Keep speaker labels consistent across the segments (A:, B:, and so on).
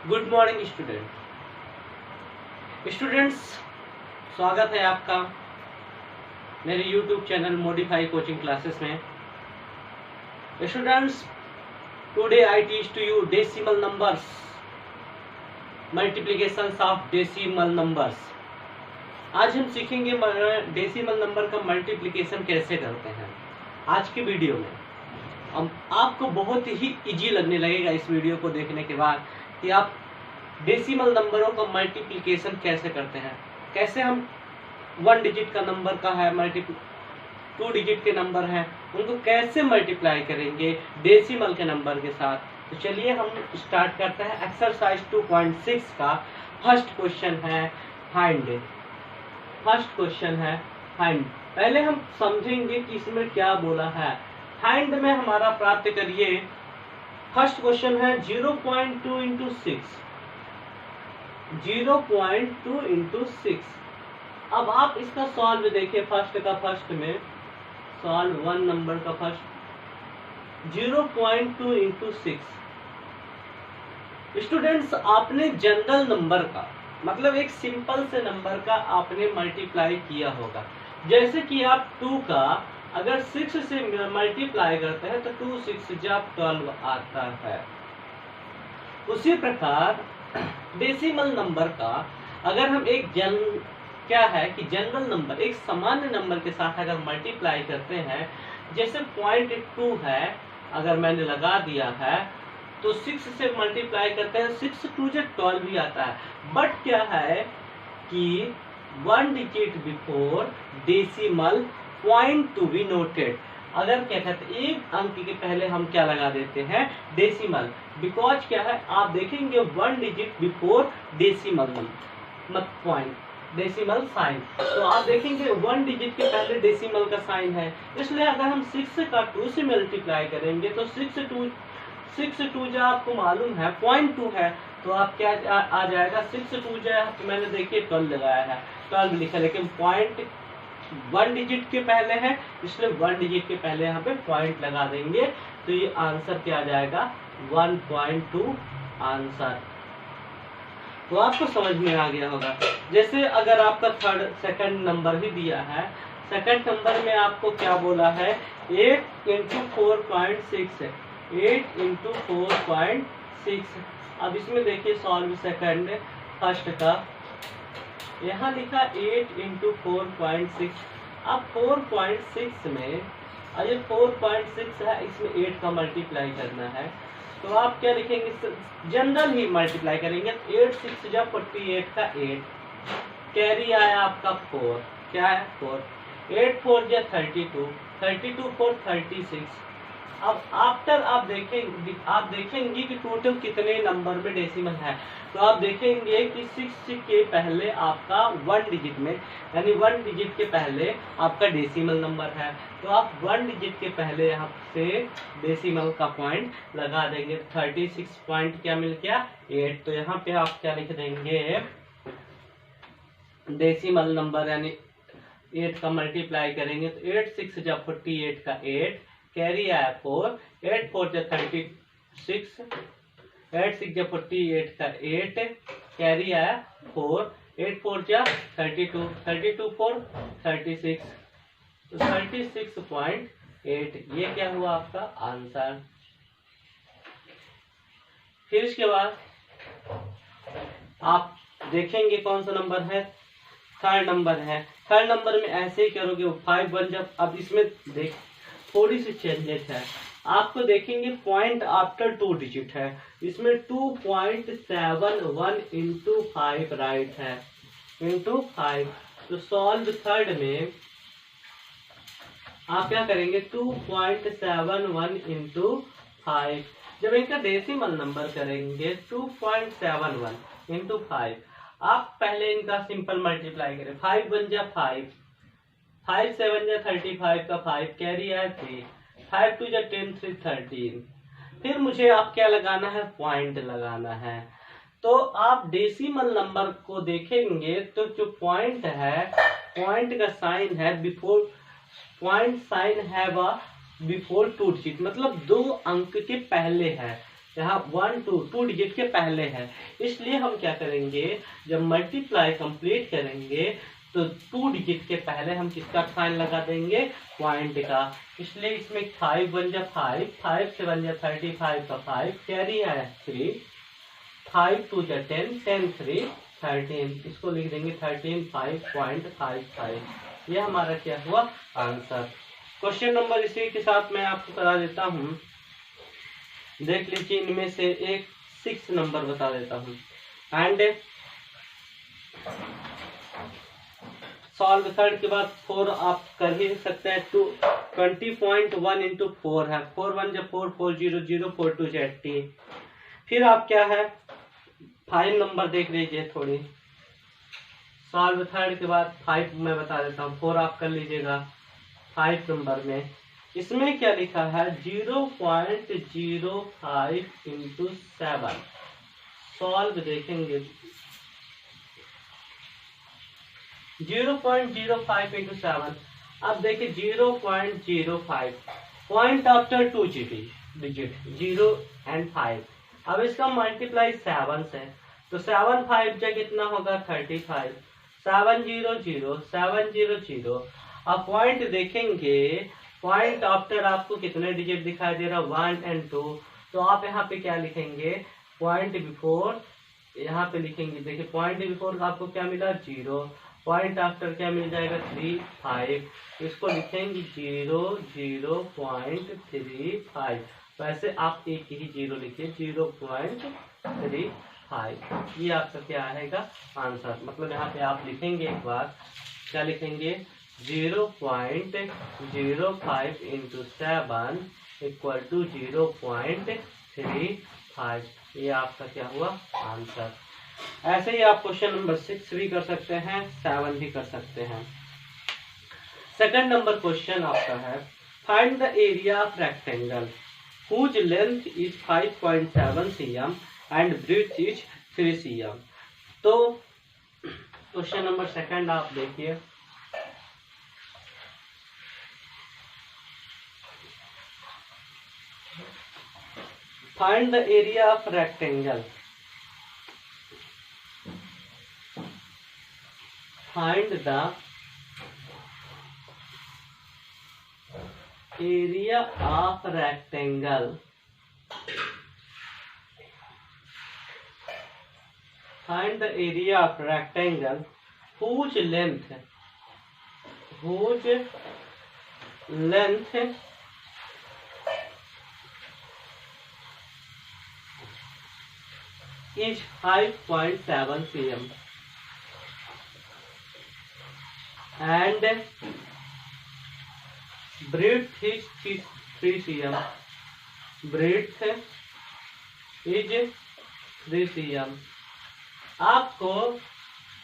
A: Good morning students, स्वागत है आपका मेरे YouTube channel modify coaching classes में। Students, today I teach to you decimal numbers, multiplications of decimal numbers. आज हम सीखेंगे डेसिमल नंबर का मल्टीप्लिकेशन कैसे करते हैं। आज की वीडियो में आपको बहुत ही इजी लगने लगेगा इस वीडियो को देखने के बाद कि आप डेसिमल नंबरों का मल्टीप्लिकेशन कैसे करते हैं, कैसे हम 1 डिजिट का नंबर का है 2 डिजिट के नंबर हैं उनको कैसे मल्टीप्लाई करेंगे डेसिमल के नंबर के साथ। तो चलिए हम स्टार्ट करते हैं। एक्सरसाइज 2.6 का फर्स्ट क्वेश्चन है फाइंड। पहले हम समझेंगे कि इसमें क्या बोला है। फाइंड में हमारा प्राप्त करिए। फर्स्ट क्वेश्चन है 0.2 इंटू 6। 0.2 इंटू 6। अब आप इसका सॉल्व देखिए। फर्स्ट में सॉल्व 1 नंबर का फर्स्ट 0.2 इंटू 6। स्टूडेंट्स, आपने जनरल नंबर का मतलब एक सिंपल से नंबर का आपने मल्टीप्लाई किया होगा। जैसे कि आप 2 का अगर 6 से मल्टीप्लाई करते हैं तो 2 6 जब 12 आता है। उसी प्रकार डेसिमल नंबर का अगर हम एक जनरल नंबर एक सामान्य नंबर के साथ अगर मल्टीप्लाई करते हैं, जैसे 0.2 है अगर मैंने लगा दिया है तो 6 से मल्टीप्लाई करते हैं 6 2 12 भी आता है। बट क्या है कि 1 digit before decimal point to be noted. अगर क्या कहते हैं एक अंक के पहले हम क्या लगा देते हैं डेसिमल, बिकॉज क्या है आप देखेंगे 1 digit before decimal point decimal sign, तो आप देखेंगे 1 डिजिट के पहले डेसिमल का साइन है। इसलिए अगर हम 6 का 2 से मल्टीप्लाई करेंगे तो 6 2 जो आपको मालूम है 0.2 है तो आप क्या आ जाएगा 6 2 जो तो मैंने देखिए 12 लगाया है 12 लिखा, लेकिन पॉइंट 1 डिजिट के पहले है इसलिए 1 डिजिट के पहले यहाँ पे पॉइंट लगा देंगे तो ये आंसर क्या आ जाएगा 1.2 आंसर। तो आपको समझ में आ गया होगा। जैसे अगर आपका सेकंड नंबर ही दिया है, सेकंड नंबर में आपको क्या बोला है 8 इंटू 4.6 है 8 इंटू 4.6। अब इसमें देखिए सॉल्व सेकंड फर्स्ट का यहाँ लिखा 8 इंटू 4.6। अब 4.6 में ये 4.6 है इसमें 8 का मल्टीप्लाई करना है तो आप क्या लिखेंगे जनरल ही मल्टीप्लाई करेंगे। 8 6 जब 48 का 8 कैरी आया आपका 4, क्या है 4 8 4 जा 32 32 4 36। अब आफ्टर आप देखेंगे कि टोटल कितने नंबर में डेसिमल है, तो आप देखेंगे कि 6 के पहले आपका 1 डिजिट में यानी 1 डिजिट के पहले आपका डेसिमल नंबर है तो आप 1 डिजिट के पहले यहाँ से डेसिमल का पॉइंट लगा देंगे। 36 पॉइंट क्या मिल गया 8। तो यहाँ पे आप क्या लिख देंगे डेसिमल नंबर यानी 8 का मल्टीप्लाई करेंगे तो 8 6 जब 48 का 8 कैरी आया 4 8 4 जब 36 8 6 जब 48 का 8 कैरी आया 4 8 4 जब 32 32 4 36 तो 36.8 ये क्या हुआ आपका आंसर। फिर इसके बाद आप देखेंगे कौन सा नंबर है थर्ड नंबर है। थर्ड नंबर में ऐसे ही करोगे 5 1 जब अब इसमें देख थोड़ी सी चेंजेस है। आपको देखेंगे पॉइंट आफ्टर 2 डिजिट है इसमें 2.71 इंटू 5 राइट है इंटू 5। तो सॉल्व थर्ड में आप क्या करेंगे 2.71 इंटू 5। जब इनका डेसिमल नंबर करेंगे 2.71 इंटू 5 आप पहले इनका सिंपल मल्टीप्लाई करें 5 1 जा 5 5 7 जा 35 का 5 कैरी है 3 5 2 जा 10 3 13। फिर मुझे आप क्या लगाना है पॉइंट लगाना है। तो आप डेसिमल नंबर को देखेंगे तो जो पॉइंट है पॉइंट का साइन है बिफोर पॉइंट साइन है वह बिफोर 2 डिजिट मतलब 2 अंक के पहले है यहाँ 1 2 डिजिट के पहले है, इसलिए हम क्या करेंगे, जब मल्टीप्लाई कंप्लीट करेंगे तो 2 डिजिट के पहले हम किसका साइन लगा देंगे, पॉइंट का। इसलिए इसमें 5 1 जा 5, 5 से 1 जा 35 का 5, कैरी आया 3, 5 2 जा 10, 10 3 13, इसको लिख देंगे 13.55। ये हमारा क्या हुआ आंसर। क्वेश्चन नंबर इसी के साथ मैं आपको करा देता हूँ, देख लीजिए इनमें से एक 6 नंबर बता देता हूँ। एंड सॉल्व थर्ड के बाद 4 आप कर ही सकते हैं। 20.1 इंटू 4 है, 4 1 जा 4, 4 0 0, 4 2 जा 80। फिर आप क्या है 5 नंबर देख लीजिए थोड़ी, सॉल्व थर्ड के बाद 5 मैं बता देता हूँ, 4 आप कर लीजिएगा। 5 नंबर में इसमें क्या लिखा है 0.05 इंटू 7, सॉल्व देखेंगे 0.05 इंटू 7। अब देखिए 0.05 पॉइंट आफ्टर 2 डिजिट 0 and 5। अब इसका मल्टीप्लाई 7 से, तो 7 5 जा कितना होगा 35, 7 0 0 7 0 0। अब पॉइंट देखेंगे, पॉइंट आफ्टर आपको कितने डिजिट दिखाई दे रहा 1 and 2, तो आप यहाँ पे क्या लिखेंगे, पॉइंट बिफोर यहाँ पे लिखेंगे। देखिए पॉइंट बिफोर आपको क्या मिला 0, पॉइंट आफ्टर क्या मिल जाएगा 3 5, इसको लिखेंगे 0.35। वैसे आप एक ही 0 लिखिए 0.35, ये आपका क्या आएगा आंसर। मतलब यहाँ पे आप लिखेंगे एक बार, क्या लिखेंगे 0.05 इंटू 7 इक्वल टू 0.35, ये आपका क्या हुआ आंसर। ऐसे ही आप क्वेश्चन नंबर 6 भी कर सकते हैं, 7 भी कर सकते हैं। सेकंड नंबर क्वेश्चन आपका है, find the area of rectangle whose length is 5.7 cm and breadth is 3 cm। तो क्वेश्चन नंबर सेकंड आप देखिए, find the area of rectangle, find the area of rectangle, find the area of rectangle whose length is 5.7 cm and breadth is 3 cm, breadth is 3 cm। आपको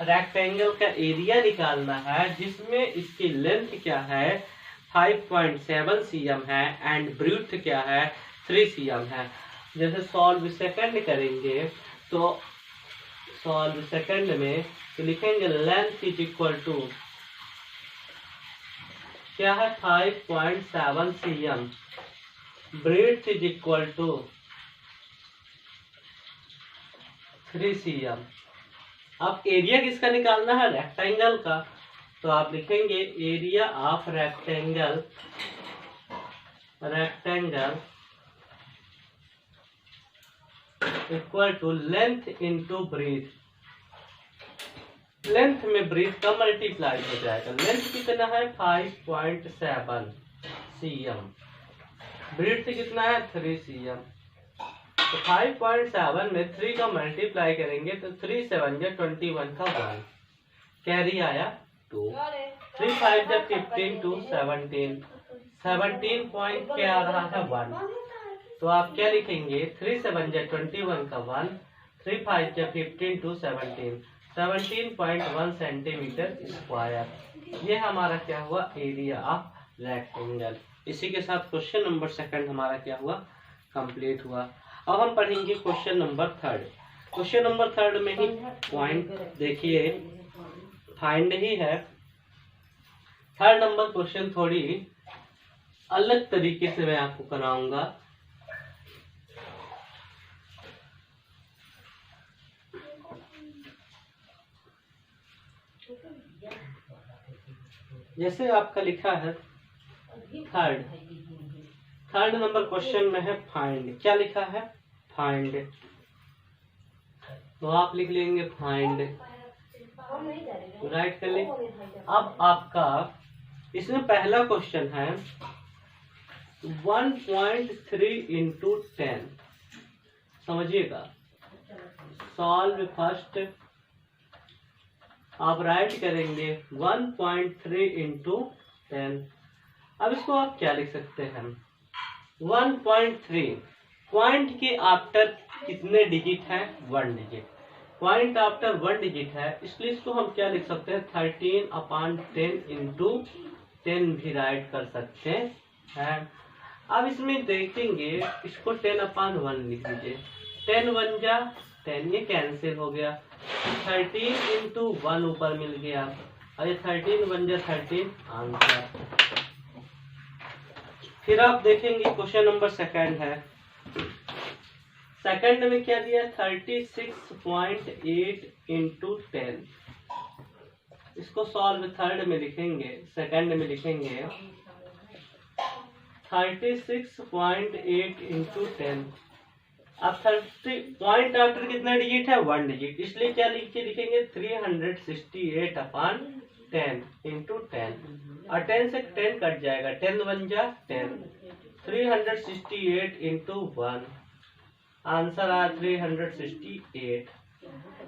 A: rectangle का area निकालना है जिसमें इसकी length क्या है 5.7 cm है एंड ब्रेड्थ क्या है 3 cm है। जैसे सॉल्व सेकंड करेंगे तो सॉल्व सेकंड में तो लिखेंगे लेंथ इज इक्वल टू क्या है 5.7 cm, breadth is equal to 3 cm। अब एरिया किसका निकालना है रेक्टेंगल का, तो आप लिखेंगे area of rectangle equal to length into breadth. Length में ब्रेथ का मल्टीप्लाई हो जाएगा। लेंथ कितना है 5.7 cm, ब्रेथ कितना है 3 cm। तो 5.7 में 3 का मल्टीप्लाई करेंगे तो 3 7 या 21 का 1, कैरी आया 2, 3 5 या 15 to 17, 17 पॉइंट क्या आ रहा है 1। तो आप क्या लिखेंगे 3 7 या 21 का 1, 3 5 या 15 to 17, 17.1 सेंटीमीटर स्क्वायर। ये हमारा क्या हुआ एरिया ऑफ रेक्टेंगल। इसी के साथ क्वेश्चन नंबर सेकंड हमारा क्या हुआ कंप्लीट हुआ। अब हम पढ़ेंगे question number third. Question number third में ही पॉइंट देखिए फाइंड ही है। थर्ड नंबर क्वेश्चन थोड़ी अलग तरीके से मैं आपको कराऊंगा। जैसे आपका लिखा है थर्ड नंबर क्वेश्चन में है फाइंड। क्या लिखा है? फाइंड। तो आप लिख लेंगे फाइंड, राइट कर लें। अब आपका इसमें पहला क्वेश्चन है 1.3 इंटू 10। समझिएगा, सॉल्व फर्स्ट। आप राइट करेंगे 1.3 इंटू 10। अब इसको आप क्या लिख सकते हैं? 1.3 पॉइंट के आफ्टर कितने डिजिट है? 1 डिजिट। पॉइंट आफ्टर 1 डिजिट है, इसलिए इसको हम क्या लिख सकते हैं? 13/10 इंटू 10 भी राइट कर सकते हैं। अब इसमें देखेंगे, इसको 10/1 लिख लीजिए। 10 1 जा 10, ये कैंसिल हो गया। 13 इंटू 1 ऊपर मिल गया, और ये 13 1 जा 13 आंसर। फिर आप देखेंगे क्वेश्चन नंबर सेकंड है। सेकंड में क्या दिया? 36.8 इंटू 10। इसको सॉल्व थर्ड में लिखेंगे, सेकंड में लिखेंगे 36.8 इंटू 10। अब 30 पॉइंट आफ्टर कितना डिजिट है? 1 डिजिट, इसलिए क्या लिखेंगे? 368/10 इंटू 10, और 10 से 10 कट जाएगा। 10 1 जा 10, 368 इंटू 1, आंसर आया 368।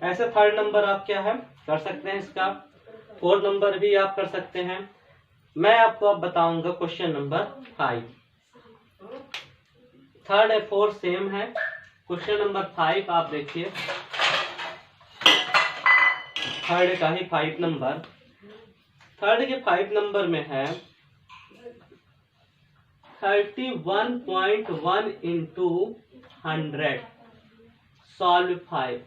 A: ऐसे थर्ड नंबर आप क्या है कर सकते हैं इसका। फोर्थ नंबर भी आप कर सकते हैं। मैं आपको अब बताऊंगा क्वेश्चन नंबर 5। थर्ड है, फोर्थ सेम है। क्वेश्चन नंबर 5 आप देखिए, थर्ड का ही 5 नंबर। थर्ड के 5 नंबर में है 31.1 इंटू 100, सॉल्व 5।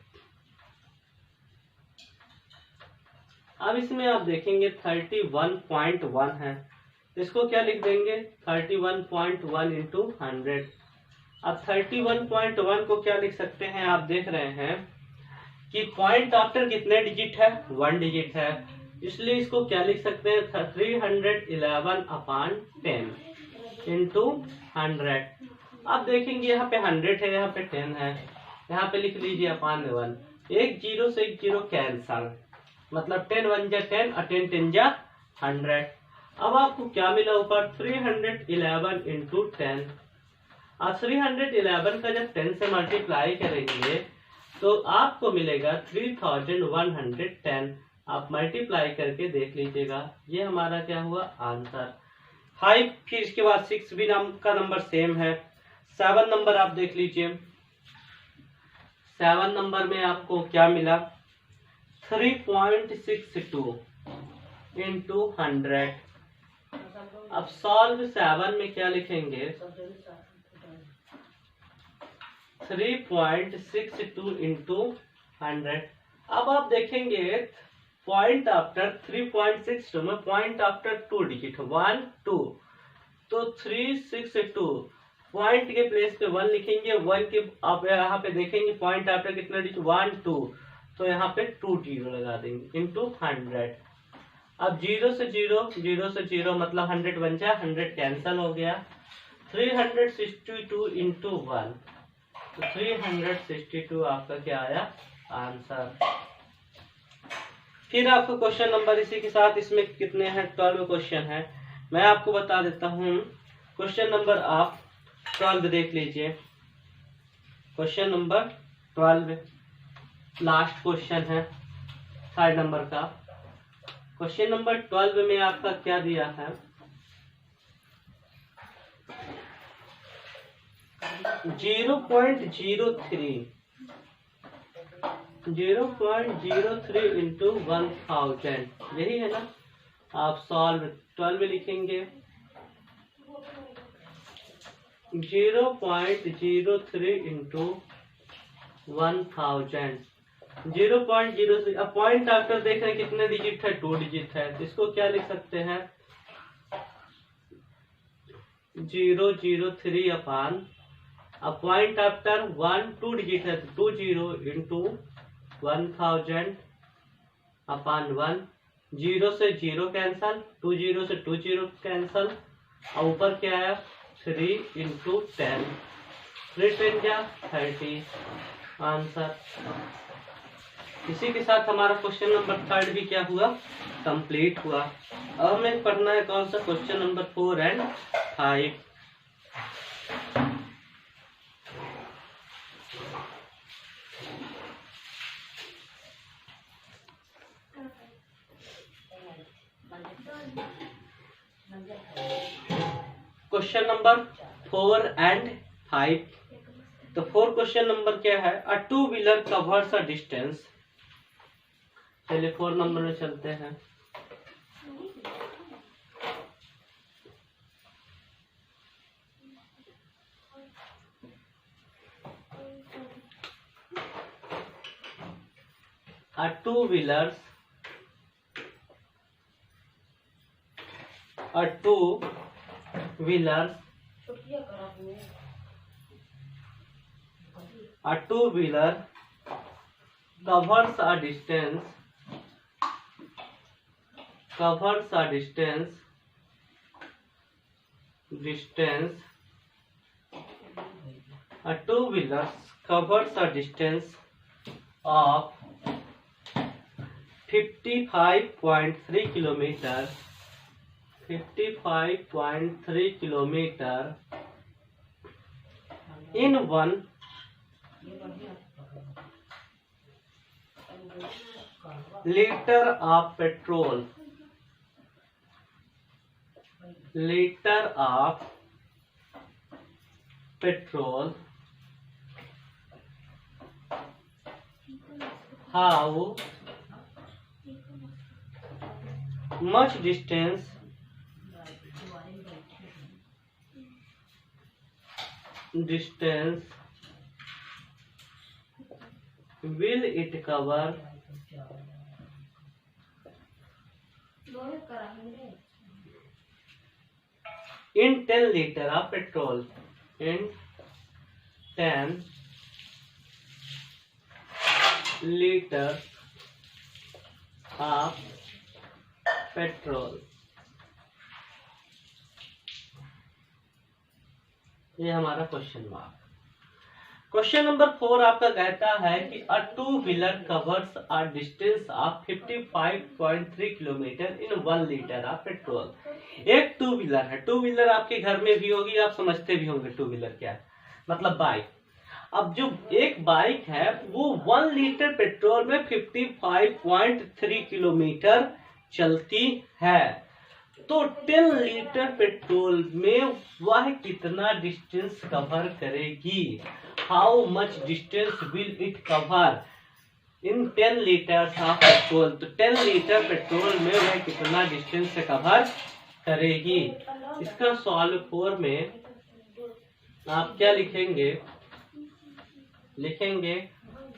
A: अब इसमें आप देखेंगे 31.1 है, इसको क्या लिख देंगे? 31.1 इंटू 100। अब 31.1 को क्या लिख सकते हैं? आप देख रहे हैं कि पॉइंट आफ्टर कितने डिजिट है? 1 डिजिट है, इसलिए इसको क्या लिख सकते हैं? 311/10 इंटू 100। अब देखेंगे यहाँ पे 100 है, यहाँ पे 10 है, यहाँ पे लिख लीजिए /1। एक जीरो से एक जीरो कैंसल, मतलब 10 1 जा 10 और 10 10 जा 100। अब आपको क्या मिला ऊपर? 311 इंटू 10। अब 311 का जब 10 से मल्टीप्लाई करेंगे तो आपको मिलेगा 3110। आप मल्टीप्लाई करके देख लीजिएगा, ये हमारा क्या हुआ? आंसर 5। फिर इसके बाद 6 भी नाम का नंबर सेम है। 7 नंबर आप देख लीजिए। 7 नंबर में आपको क्या मिला? 3.62 इंटू 100। अब सॉल्व 7 में क्या लिखेंगे? 3.62 इंटू 100। अब आप देखेंगे पॉइंट आफ्टर 3.62 में पॉइंट आफ्टर 2 डिजिट 1 2, तो 362 पॉइंट के प्लेस पे 1 लिखेंगे। 1 के आप यहाँ पे देखेंगे पॉइंट आफ्टर कितना डिजिट? 1 2, तो यहाँ पे 2 0 लगा देंगे इंटू 100। अब 0 से 0 मतलब 100 बन जाए, 100 कैंसल हो गया। 362 इंटू 1, तो 362 आपका क्या आया? आंसर। फिर आपको क्वेश्चन नंबर इसी के साथ, इसमें कितने हैं? 12 क्वेश्चन है। मैं आपको बता देता हूँ क्वेश्चन नंबर आप 12 देख लीजिए। क्वेश्चन नंबर 12 लास्ट क्वेश्चन है थर्ड नंबर का। क्वेश्चन नंबर 12 में आपका क्या दिया है? 0.03 इंटू 1000, यही है ना। आप सॉल्व 12 लिखेंगे। 0.03 इंटू 1000, 0.03। अब पॉइंट आफ्टर देख रहे हैं कितने डिजिट है? 2 डिजिट है, तो इसको क्या लिख सकते हैं? 003 अब पॉइंट आफ्टर 1 2 डिजिट है, तो 20 इंटू 1000/1, 0 से 0 कैंसल, 2 0 से 2 0 कैंसल, और ऊपर क्या है 3 इंटू 10, 3 10 जा 30 आंसर। इसी के साथ हमारा क्वेश्चन नंबर 3 भी क्या हुआ, कंप्लीट हुआ। अब हमें पढ़ना है कौन सा, question number 4 and 5। Question number 4 and 5। तो 4 क्वेश्चन नंबर क्या है, a two wheeler covers a distance. चलिए 4 नंबर में चलते हैं। A two wheelers A two-wheeler covers a distance A two-wheeler covers a distance of 55.3 kilometer. 55.3 kilometer in 1 liter of petrol. How much distance will it cover in 10 liter of petrol? In 10 liters of petrol. ये हमारा question mark. Question number 4 आपका कहता है कि a two wheeler covers a distance of 55.3 kilometre in 1 litre of petrol. एक two wheeler है, two wheeler आपके घर में भी होगी, आप समझते भी होंगे टू व्हीलर क्या है, मतलब बाइक। अब जो एक बाइक है वो 1 लीटर पेट्रोल में 55.3 किलोमीटर चलती है, तो 10 लीटर पेट्रोल में वह कितना डिस्टेंस कवर करेगी? How much distance will it cover in 10 litres of petrol? तो 10 लीटर पेट्रोल में वह कितना डिस्टेंस से कवर करेगी? इसका सॉल्व 4 में आप क्या लिखेंगे,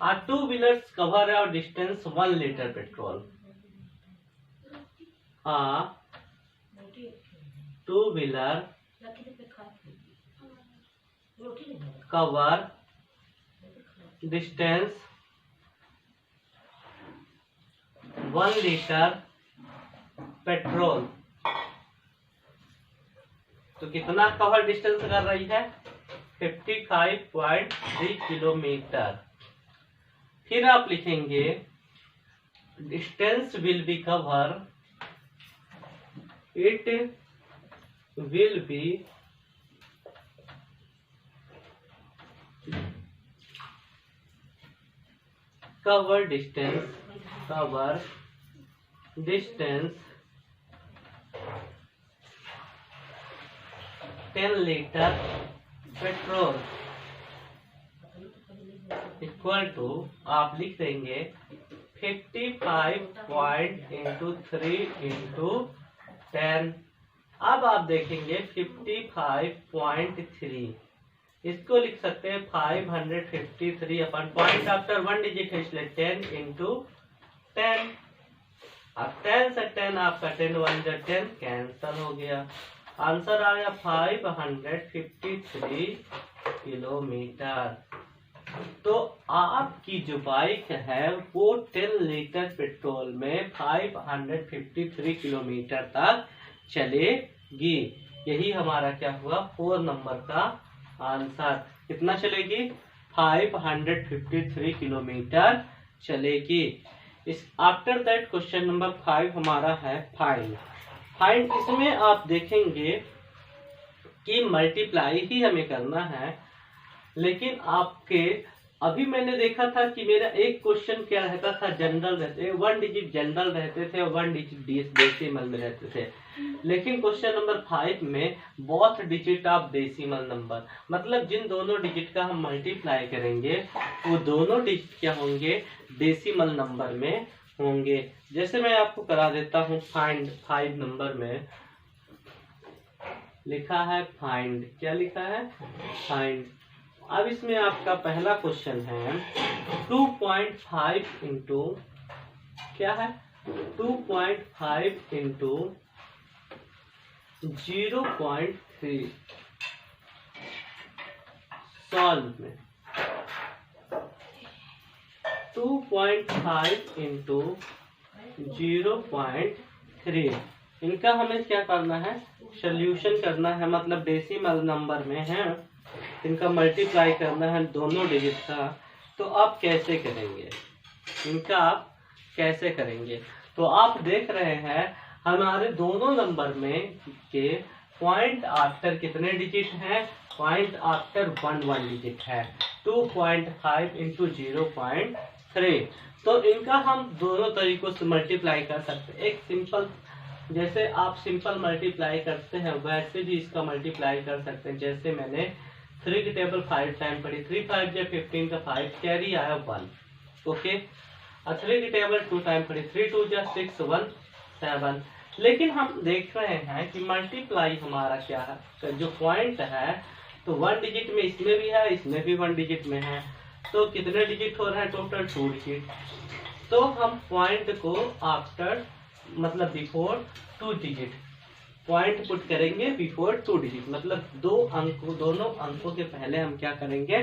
A: आ टू व्हीलर्स कवर और distance 1 litre petrol. A two-wheeler cover distance 1 liter petrol. तो कितना कवर डिस्टेंस कर रही है? 55.3 किलोमीटर। फिर आप लिखेंगे distance will be cover, it will be cover distance 10 liter petrol equal to, आप लिख देंगे 55.3 इंटू 10। अब आप देखेंगे 55.3, इसको लिख सकते हैं 553 अपन पॉइंट आफ्टर 1 डिजिट है, इसलिए 10 इंटू 10। अब 10 से 10 आपका 10 1 10 कैंसल हो गया, आंसर आ गया 553 किलोमीटर। तो आपकी जो बाइक है वो 10 लीटर पेट्रोल में 553 किलोमीटर तक चलेगी। यही हमारा क्या हुआ 4 नंबर का आंसर। कितना चलेगी? 553 किलोमीटर चलेगी। इस आफ्टर दैट क्वेश्चन नंबर 5 हमारा है फाइंड। फाइंड इसमें आप देखेंगे कि मल्टीप्लाई ही हमें करना है, लेकिन आपके अभी मैंने देखा था कि मेरा एक क्वेश्चन क्या रहता था, जनरल रहते 1 डिजिट जनरल रहते थे और 1 डिजिट डेसिमल में रहते थे। लेकिन क्वेश्चन नंबर 5 में both digit of decimal number, मतलब जिन दोनों डिजिट का हम मल्टीप्लाई करेंगे वो दोनों डिजिट क्या होंगे? डेसिमल नंबर में होंगे। जैसे मैं आपको करा देता हूँ फाइंड। 5 नंबर में लिखा है फाइंड। क्या लिखा है? फाइंड। अब इसमें आपका पहला क्वेश्चन है 2.5 इंटू क्या है? 2.5 इंटू 0.3 सॉल्व में 2.5 इंटू 0.3 इनका हमें क्या करना है? सॉल्यूशन करना है, मतलब डेसिमल नंबर में है, इनका मल्टीप्लाई करना है दोनों डिजिट का। तो आप कैसे करेंगे? इनका आप कैसे करेंगे? तो आप देख रहे हैं हमारे दोनों नंबर में के पॉइंट आफ्टर कितने डिजिट हैं? पॉइंट आफ्टर 1 डिजिट है। 2.5 इंटू 0.3। तो इनका हम दोनों तरीकों से मल्टीप्लाई कर सकते हैं। एक सिंपल, जैसे आप सिंपल मल्टीप्लाई करते हैं वैसे भी इसका मल्टीप्लाई कर सकते हैं। जैसे मैंने 3 की टेबल 5 टाइम पढ़ी, 3 5 या 15 का 5 कैरी आया 1। ओके। और 3 की टेबल 2 टाइम पढ़ी, 3 2 या 6 1 7। लेकिन हम देख रहे हैं कि मल्टीप्लाई हमारा क्या है, तो जो पॉइंट है तो 1 डिजिट में इसमें भी है, इसमें भी 1 डिजिट में है। तो कितने डिजिट हो रहे हैं? Total 2 digit. तो हम पॉइंट को आफ्टर मतलब बिफोर 2 डिजिट पॉइंट पुट करेंगे बिफोर 2 डिजिट, मतलब दोनों अंकों के पहले हम क्या करेंगे?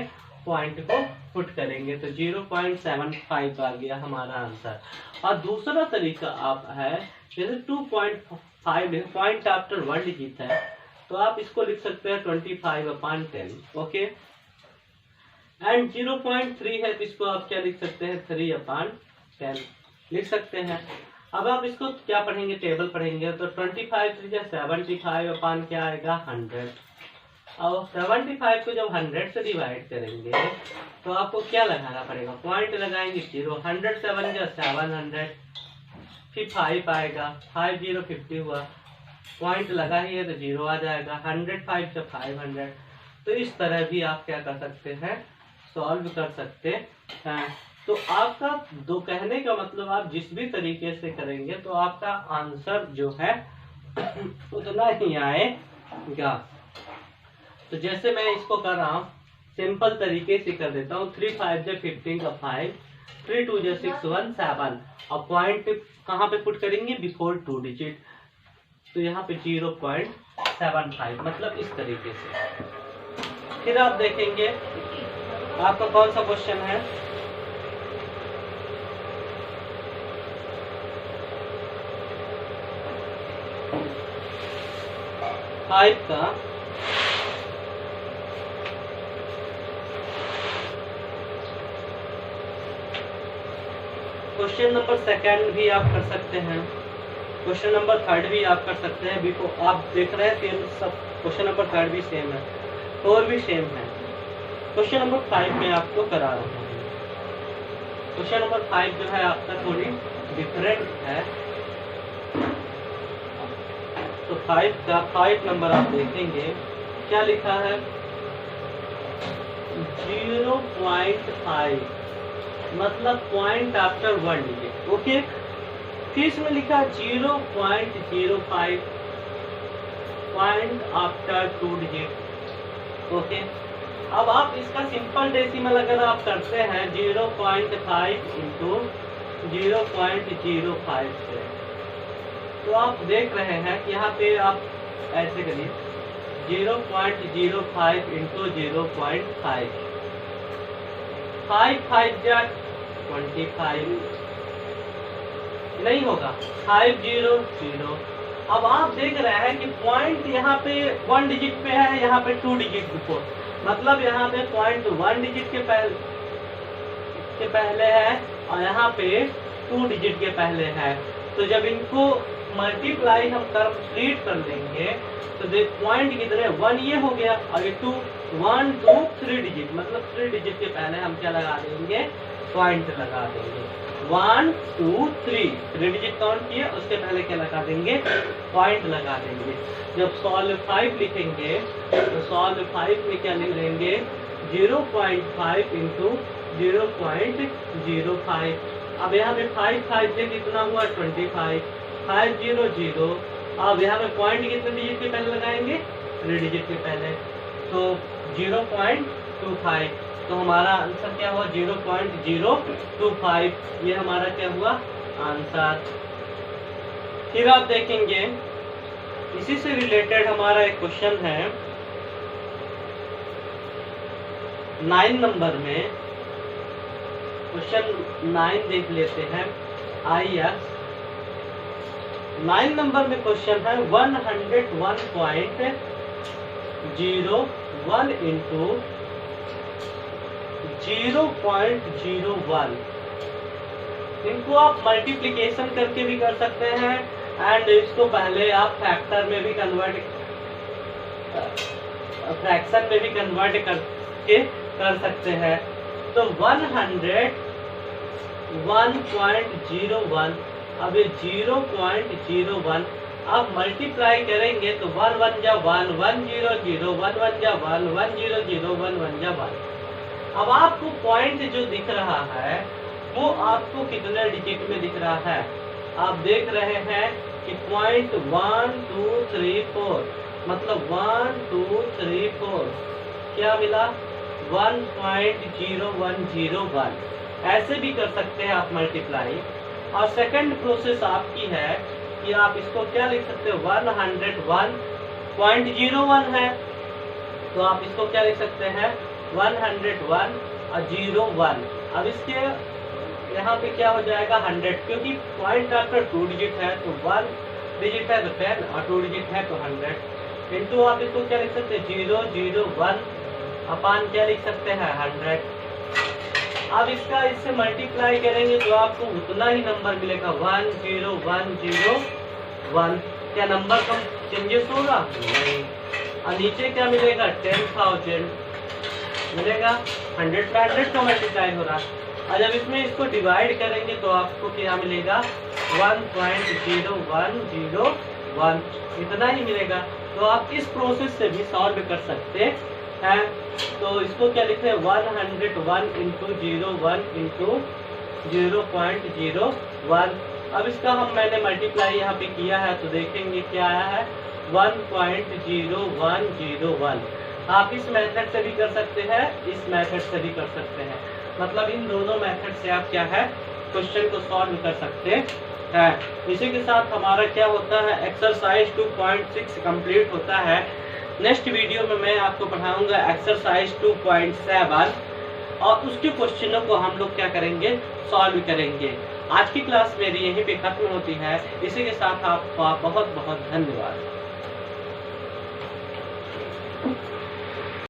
A: पॉइंट को पुट करेंगे। तो 0.75 आ गया हमारा आंसर। और दूसरा तरीका आप है, जैसे 2.5 पॉइंट आफ्टर 1 डिजिट है, तो आप इसको लिख सकते हैं 25/10। ओके। एंड 0.3 है तो इसको आप क्या लिख सकते हैं? 3/10 लिख सकते हैं। अब आप इसको क्या पढ़ेंगे? टेबल पढ़ेंगे। तो 25 3 75 क्या आएगा? 100। और 75 को जब 100 से डिवाइड करेंगे तो आपको क्या लगाना पड़ेगा? पॉइंट लगाएंगे 0। 100 7 या 700, फिर 5 आएगा, 5 0 50 हुआ, पॉइंट लगा ही है तो 0 आ जाएगा। 105 से 500। तो इस तरह भी आप क्या कर सकते हैं? सॉल्व कर सकते हैं। तो आपका दो कहने का मतलब आप जिस भी तरीके से करेंगे तो आपका आंसर जो है उतना ही आएगा। तो जैसे मैं इसको कर रहा हूँ सिंपल तरीके से कर देता हूँ। 3 5 या 15 का 5, 3 2 या 6 1 7। और पॉइंट कहाँ पे पुट करेंगे? Before 2 digit. तो यहाँ पे 0.75, मतलब इस तरीके से। फिर आप देखेंगे आपका कौन सा क्वेश्चन है? फाइव का क्वेश्चन नंबर 2 भी आप कर सकते हैं, क्वेश्चन नंबर 3 भी आप कर सकते हैं। बिफोर आप देख रहे हैं सब क्वेश्चन नंबर 3 भी सेम है, 4 भी सेम है। क्वेश्चन नंबर 5 में आपको करा रहा हूँ। क्वेश्चन नंबर 5 जो है आपका थोड़ी डिफरेंट है। तो 5 का 5 नंबर आप देखेंगे क्या लिखा है? 0.5, मतलब पॉइंट आफ्टर 1 डिजिट। ओके। फिर इसमें लिखा 0.05 पॉइंट आफ्टर 2 डिजिट। ओके। अब आप इसका सिंपल डेसिमल अगर आप करते हैं 0.5 इंटू 0.05 से, तो आप देख रहे हैं कि यहाँ पे आप ऐसे करिए 0.05 इंटू 0.5। 5 5 जा 25 नहीं होगा, 5 0 0। अब आप देख रहे हैं कि पॉइंट यहाँ पे 1 डिजिट पे है, यहाँ पे 2 डिजिट बिफोर, मतलब यहाँ पे पॉइंट 1 डिजिट के पहले है और यहाँ पे 2 डिजिट के पहले है। तो जब इनको मल्टीप्लाई हम कंप्लीट कर लेंगे तो देख पॉइंट कितने 1 ये हो गया और ये 2 1 2 3 डिजिट, मतलब 3 डिजिट के पहले हम क्या लगा देंगे, पॉइंट लगा देंगे। 1 2 3 डिजिट काउंट किए, उसके पहले क्या लगा देंगे, पॉइंट लगा देंगे। जब सॉल्व 5 लिखेंगे तो सॉल्व 5 में क्या लिख लेंगे, 0.5 इंटू 0.05। अब यहाँ पे 5 5 से कितना हुआ 25, 5 0 0। अब यहाँ पे पॉइंट कितने डिजिट के पहले लगाएंगे, 3 डिजिट के पहले, तो 0.25। तो हमारा आंसर क्या हुआ, 0.025। ये हमारा क्या हुआ आंसर। फिर आप देखेंगे इसी से रिलेटेड हमारा एक क्वेश्चन है 9 नंबर में, क्वेश्चन 9 देख लेते हैं। IX 9 नंबर में क्वेश्चन है 101.01 इंटू 0.01। इनको आप मल्टीप्लिकेशन करके भी कर सकते हैं एंड इसको पहले आप फैक्टर में भी कन्वर्ट, फ्रैक्शन में भी कन्वर्ट करके कर सकते हैं। तो 101.01, अब ये 0.01 आप मल्टीप्लाई करेंगे तो 1 1 जा 1 1 0 0 1 1 जा 1 1 0 0 1 1 जा 1। अब आपको पॉइंट जो दिख रहा है वो आपको कितने डिजिट में दिख रहा है, आप देख रहे हैं कि पॉइंट 1 2 3 4, मतलब 1 2 3 4 क्या मिला 1.0101। ऐसे भी कर सकते हैं आप मल्टीप्लाई। और सेकंड प्रोसेस आपकी है कि आप इसको क्या लिख सकते हो, 101.01 है तो आप इसको क्या लिख सकते हैं 101.01। अब इसके यहाँ पे क्या हो जाएगा 100, क्योंकि पॉइंट आपका 2 डिजिट है तो 1 डिजिट है तो 10 और 2 डिजिट है तो 100। किंतु आप इसको क्या लिख सकते हैं 001 अपान क्या लिख सकते हैं 100। अब इसका इससे मल्टीप्लाई करेंगे तो आपको उतना ही नंबर मिलेगा 10101। क्या नंबर कम चेंजेस होगा नहीं। और नीचे क्या मिलेगा 10,000 मिलेगा, 100 में 100 का मल्टीप्लाई हो रहा। और जब इसमें इसको डिवाइड करेंगे तो आपको क्या मिलेगा 1.0101, इतना ही मिलेगा। तो आप इस प्रोसेस से भी सॉल्व कर सकते हैं। तो इसको क्या लिखते हैं 101 इंटू 01 इंटू 0.01। अब इसका मैंने मल्टीप्लाई यहाँ पे किया है तो देखेंगे क्या आया है 1.0101। आप इस मेथड से भी कर सकते हैं, इस मेथड से भी कर सकते हैं, मतलब इन दोनों मेथड से आप क्या है क्वेश्चन को सॉल्व कर सकते हैं। इसी के साथ हमारा क्या होता है एक्सरसाइज 2.6 कंप्लीट होता है। नेक्स्ट वीडियो में मैं आपको पढ़ाऊंगा एक्सरसाइज 2.7 और उसके क्वेश्चनों को हम लोग क्या करेंगे सॉल्व करेंगे। आज की क्लास मेरी यहीं पे खत्म होती है। इसी के साथ आपका बहुत बहुत धन्यवाद।